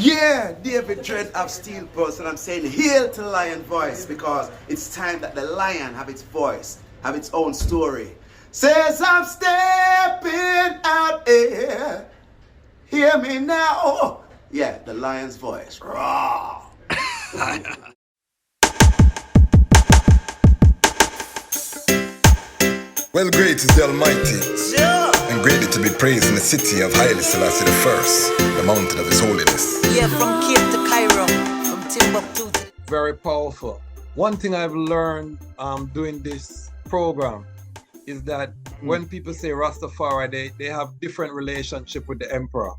Yeah, David Dread of Steel Pulse, and I'm saying hail to Lion Voice because it's time that the lion have its voice, have its own story. Says I'm stepping out here. Hear me now. Yeah, the lion's voice. Raw. Well, great is the Almighty, and greatly to be praised in the city of Haile, Selassie I, the mountain of His holiness. Yeah, from Cape to Cairo, from Timbuktu to... Very powerful. One thing I've learned doing this program is that when people say Rastafari, they have different relationship with the emperor.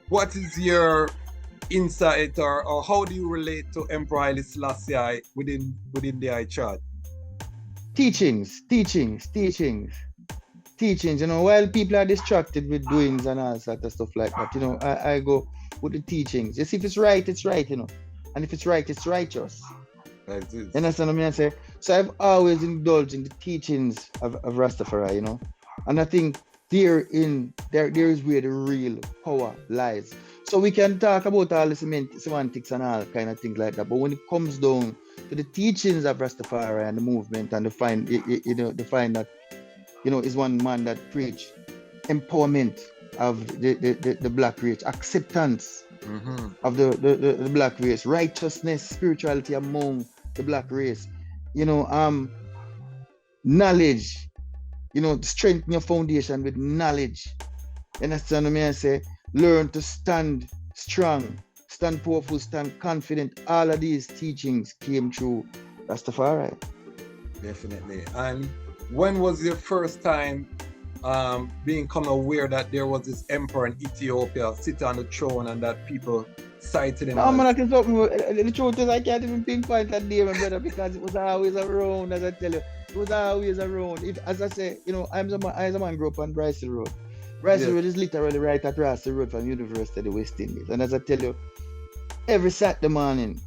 What is your insight or how do you relate to Emperor Haile Selassie within the I chart? Teachings. While people are distracted with doings and all sort of stuff like that, I go with the teachings. You see, if it's right, it's right, and if it's right, it's righteous. That's it. You understand what I say? So I've always indulged in the teachings of Rastafari, and I think there is where the real power lies. So we can talk about all the semantics and all kind of things like that, but when it comes down to the teachings of Rastafari and the movement, and to find that is one man that preached empowerment of the black race, acceptance of the black race, righteousness, spirituality among the black race, knowledge, strengthen your foundation with knowledge. You understand what I say? Learn to stand strong, stand powerful, stand confident. All of these teachings came through Rastafari. Definitely. And when was your first time become aware that there was this emperor in Ethiopia sitting on the throne and that people cited him? The truth is I can't even pinpoint that day, my brother, because it was always around, as I tell you. It was always around. As I say, I as a man grew up on Bryson Road. Bryson Road is literally right across the road from University of the West Indies. And as I tell you, every Saturday morning,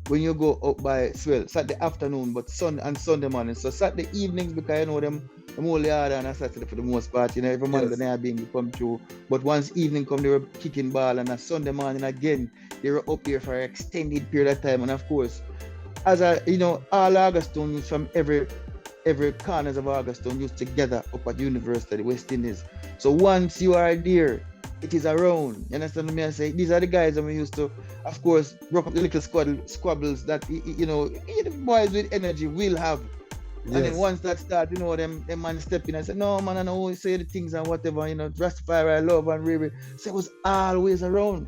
when you go up by Saturday afternoon, but Sunday morning. So Saturday evenings, because them only harder on a Saturday for the most part. Every Monday they are being come through. But once evening come, they were kicking ball, and a Sunday morning again, they were up there for an extended period of time. And of course, as all Augustone from every corners of Augustone used to gather up at University of the West Indies. So once you are there, it is around. You understand what I say? These are the guys that we used to, of course, rock up the little squabbles that, the boys with energy will have. Yes. And then once that starts, them man step in and say, no, man, I know always say the things and whatever, Rastafari, I love and really. So it was always around.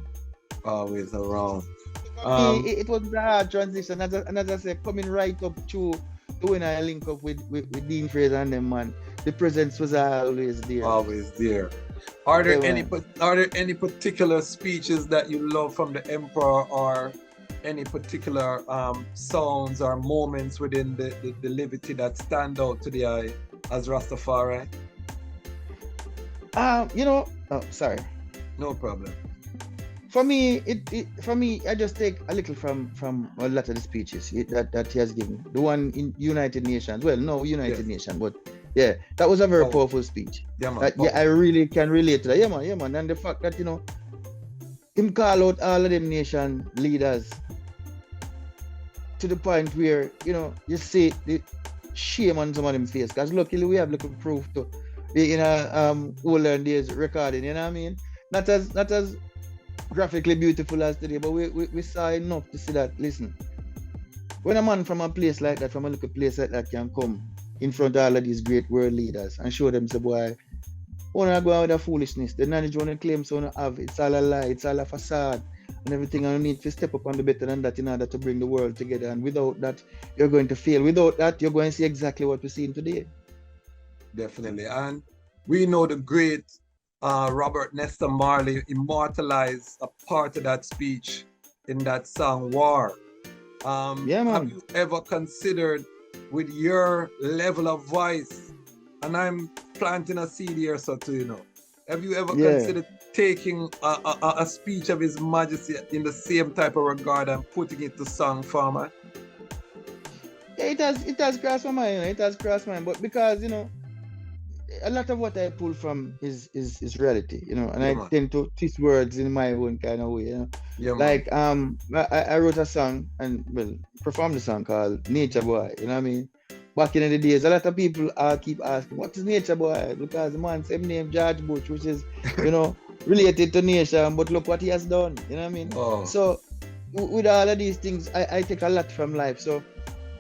Always around. It was a hard transition. As I say, coming right up to when I link up with Dean Fraser and them, man, the presence was always there. Always there. Are there any particular speeches that you love from the emperor, or any particular sounds or moments within the levity that stand out to the eye as Rastafari? Sorry. No problem. For me, I just take a little from a lot of the speeches that he has given. The one in United Nations. Well, no United Nations, but yeah, that was a very powerful speech. Yeah, man. I really can relate to that. Yeah, man. And the fact that, him call out all of them nation leaders to the point where, you see the shame on some of them face. Because luckily we have little proof to older days recording, you know what I mean? Not as graphically beautiful as today, but we saw enough to see that. Listen, when a man from a place like that, from a little place like that, can come in front of all of these great world leaders and show them, say, boy, wanna go out with the foolishness, the knowledge wanna claim so wanna have, it's all a lie, it's all a facade and everything, and you need to step up and be better than that in order to bring the world together. And without that, you're going to fail. Without that, you're going to see exactly what we're seeing today. Definitely. And we know the great Robert Nesta Marley immortalized a part of that speech in that song War. Man. Have you ever considered, with your level of voice, and I'm planting a seed here, so too, have you ever considered taking a speech of His Majesty in the same type of regard and putting it to song format? Yeah, it has crossed my mind. It has crossed my mind, but because a lot of what I pull from is reality, you know, and Yeah, I man. tend to twist words in my own kind of way, you know. Yeah, man. Like I wrote a song and well performed a song called Nature Boy, you know what I mean? Back in the days, a lot of people keep asking, what is Nature Boy? Because the man same name George Bush, which is, you know, related to nature, but look what he has done, you know what I mean? Oh, So with all of these things, I take a lot from life. So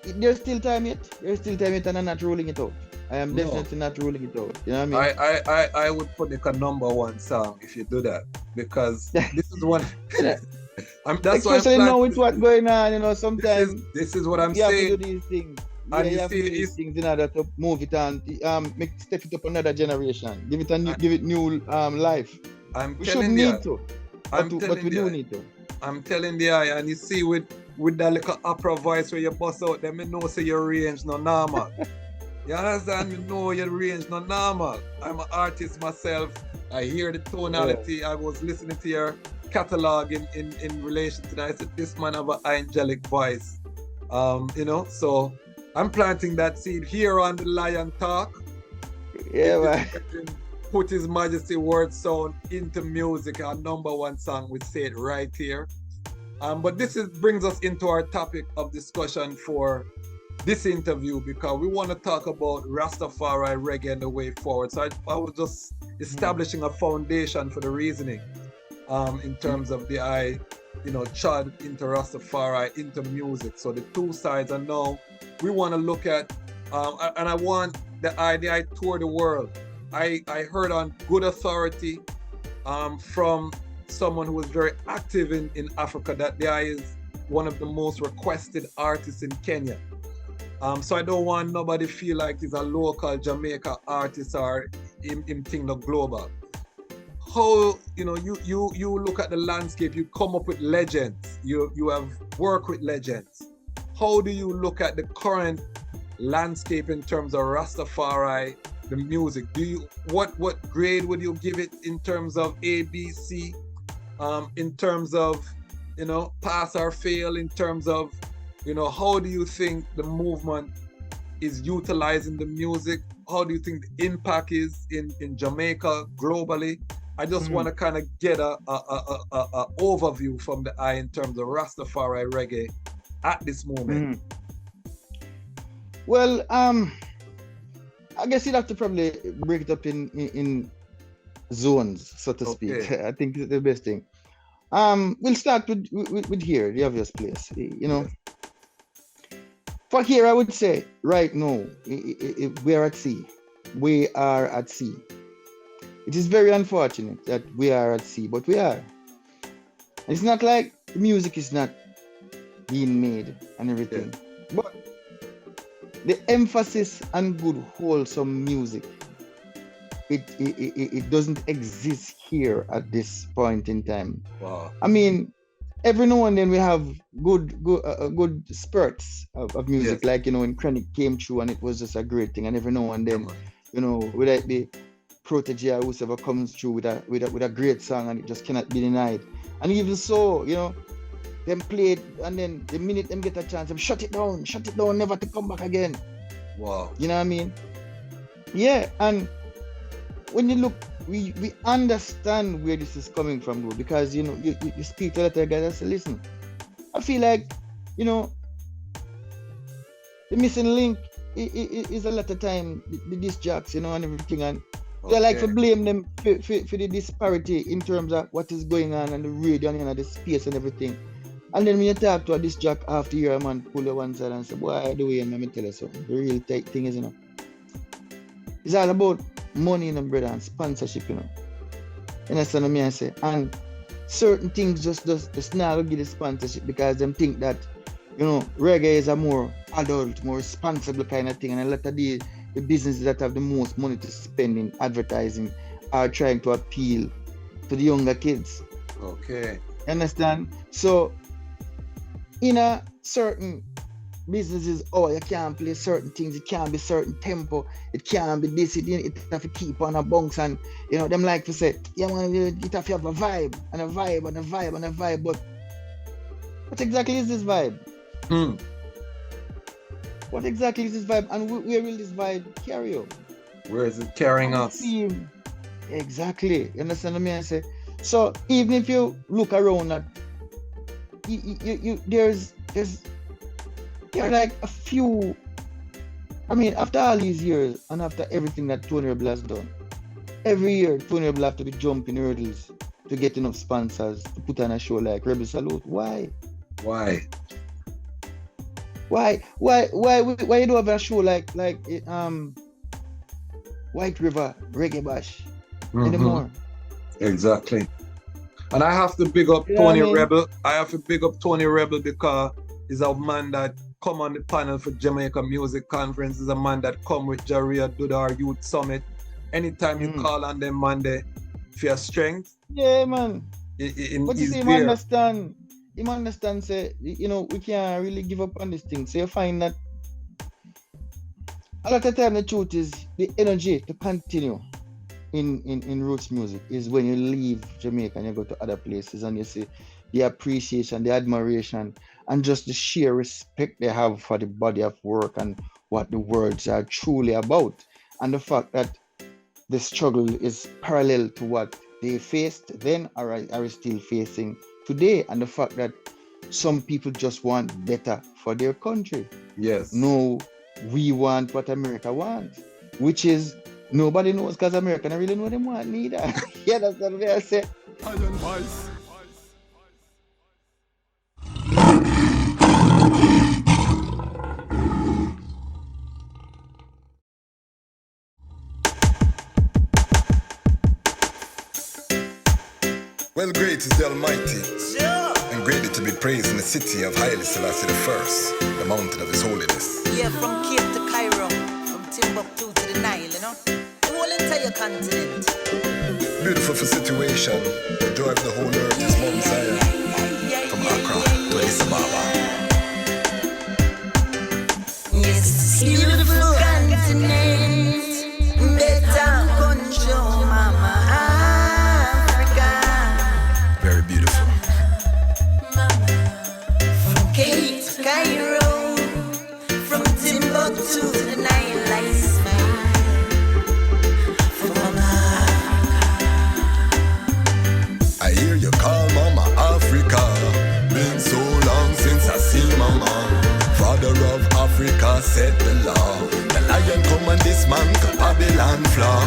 there's still time yet. There's still time yet, and I'm not ruling it out. I am no. definitely not ruling it out. You know what I mean? I would put like a number one song if you do that because this is what Yeah. that's why I'm Especially now planning with this what's thing. going on, you know, sometimes This is what I'm you have to do saying. these things. Yeah, And you you have to see, do these it's things in order to move it on, step it up another generation, give it a new, I, give it new life. I'm We shouldn't telling you, need to, I'm but telling we you, do need to. I'm telling you, and you see with that little opera voice where you bust out, them me know say your range no normal. You understand? Me know your range no normal. I'm an artist myself. I hear the Yeah. tonality. I was listening to your catalog in relation to that. I said this man have an angelic voice. You know, so I'm planting that seed here on the Lion Talk. Yeah, If this man. person put his majesty word sound into music, our number one song, we say it right here. But this brings us into our topic of discussion for this interview because we want to talk about Rastafari reggae and the way forward. So I was just establishing a foundation for the reasoning in terms of chud into Rastafari, into music. So the two sides, and now we want to look at, and I want the idea, I tour the world. I heard on good authority from someone who was very active in Africa that there is one of the most requested artists in Kenya. So I don't want nobody feel like he's a local Jamaica artist or him thing the global. How you look at the landscape, you come up with legends, you have worked with legends. How do you look at the current landscape in terms of Rastafari, the music? What grade would you give it in terms of A, B, C? In terms of pass or fail, in terms of how do you think the movement is utilizing the music? How do you think the impact is in Jamaica globally? I just want to kind of get a overview from the eye in terms of Rastafari reggae at this moment. Well, I guess you'd have to probably break it up in zones, so to speak. I think it's the best thing. We'll start with here, the obvious place. You know, for here, I would say right now we are at sea. We are at sea. It is very unfortunate that we are at sea, but we are. It's not like the music is not being made and everything, but the emphasis on good, wholesome music, it doesn't exist here at this point in time. Wow. I mean, every now and then we have good spurts of music, like when Chronic came through and it was just a great thing. And every now and then, whether it be Protege or whoever comes through with a great song and it just cannot be denied. And even so, them play it, and then the minute them get a chance, them shut it down, never to come back again. Wow. You know what I mean? Yeah, and when you look, we understand where this is coming from, bro, because you speak to other guys and say, listen, I feel like, the missing link is a lot of time the disc jocks, and everything, and they like to blame them for the disparity in terms of what is going on and the radio and the space and everything. And then when you talk to a disc jock after year, a man pull you one side and say, boy, the way, let me tell you something. The real thing is, it's all about money, brother, and sponsorship, You understand what I say? And certain things just not give the sponsorship because them think that, reggae is a more adult, more responsible kind of thing. And a lot of the businesses that have the most money to spend in advertising are trying to appeal to the younger kids. Okay. Understand? So, in a certain businesses, you can't play certain things, it can't be certain tempo, it can't be this, it have to keep on a bounce, and them like to say, yeah man, it have to have a vibe, and a vibe, and a vibe, and a vibe, but what exactly is this vibe? What exactly is this vibe, and where will this vibe carry you? Where is it carrying us? Exactly. You understand what I mean? I say. So even if you look around at there's like a few. I mean, after all these years and after everything that Tony Rebel has done, every year Tony Rebel have to be jumping hurdles to get enough sponsors to put on a show like Rebel Salute. Why? Why? Why you don't have a show like White River Reggae Bash anymore? Exactly. And I have to big up Tony Rebel. I have to big up Tony Rebel because he's a man that come on the panel for Jamaica Music Conference. He's a man that come with Jaria Dudar Youth Summit. Anytime you call on them, man, they for strength. Yeah, man. But you see, him understand, say, you know, we can't really give up on this thing. So you find that a lot of time the truth is the energy to continue in roots music is when you leave Jamaica and you go to other places and you see the appreciation, the admiration, and just the sheer respect they have for the body of work and what the words are truly about. And the fact that the struggle is parallel to what they faced then or are still facing today. And the fact that some people just want better for their country. Yes. No, we want what America wants, which is nobody knows because America don't really know them want neither. Yeah, that's what I say. Iron Vice. Well, great is the Almighty, and greatly to be praised in the city of Haile, Selassie I, the mountain of His holiness. Yeah, from Cape to Cairo, from Timbuktu to the Nile, you know, the whole entire continent. Beautiful for situation, the joy of the whole earth is Mount Zion, from Accra to Addis Ababa. Yes, beautiful continent, better control, mama. Very beautiful. From Cape to Cairo, from Timbuktu to the Nile, I smile. From I hear you call Mama Africa. Been so long since I seen Mama. Father of Africa set the law. The lion come and dismantle Babylon flaw.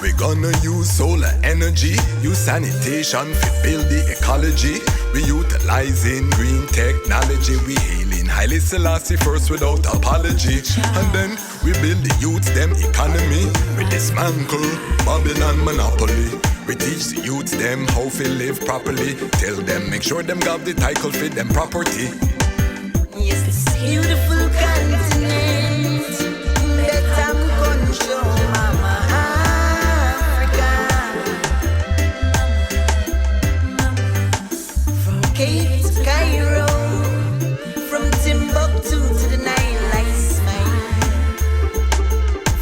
We gonna use solar energy, use sanitation to build the ecology. We utilizing green technology. We hailing Haile Selassie first without apology. And then we build the youths them economy. We dismantle Babylon monopoly. We teach the youths them how to live properly. Tell them make sure them got the title for them property. yes, this beautiful continent, better control, mama. From Cape to Cairo, from Timbuktu to the Nile, I smile.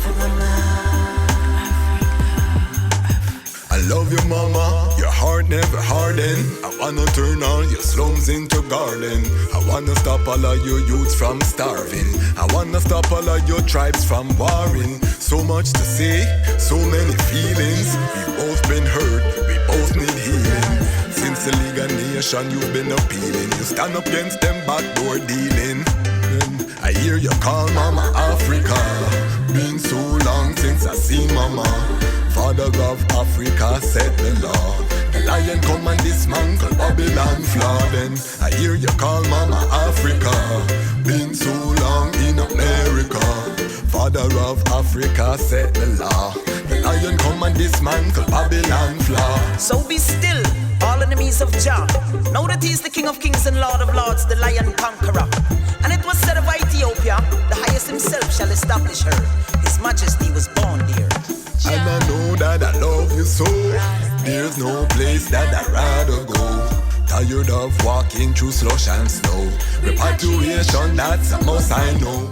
For mama. I love you, mama, your heart never harden. I wanna turn all your slums into garden. I wanna stop all of your youths from starving. I wanna stop all of your tribes from warring. So much to say, so many feelings. We've both been hurt, we both need healing. Since the League of Nations you've been appealing. You stand up against them backdoor dealing. I hear you call Mama Africa. Been so long since I seen Mama. Father of Africa set the law. The lion come and dismantle Babylon flaw. Then I hear you call Mama Africa. Been so long in America. Father of Africa set the law. The lion come and dismantle Babylon flaw. So be still, all enemies of Jah. Know that He is the King of Kings and Lord of Lords, the Lion Conqueror. And it was said of Ethiopia, the highest himself shall establish her. His Majesty was born there. And I know that I love you so. There's no place that I'd rather go. Tired of walking through slush and snow. Repatriation, that's a must I know.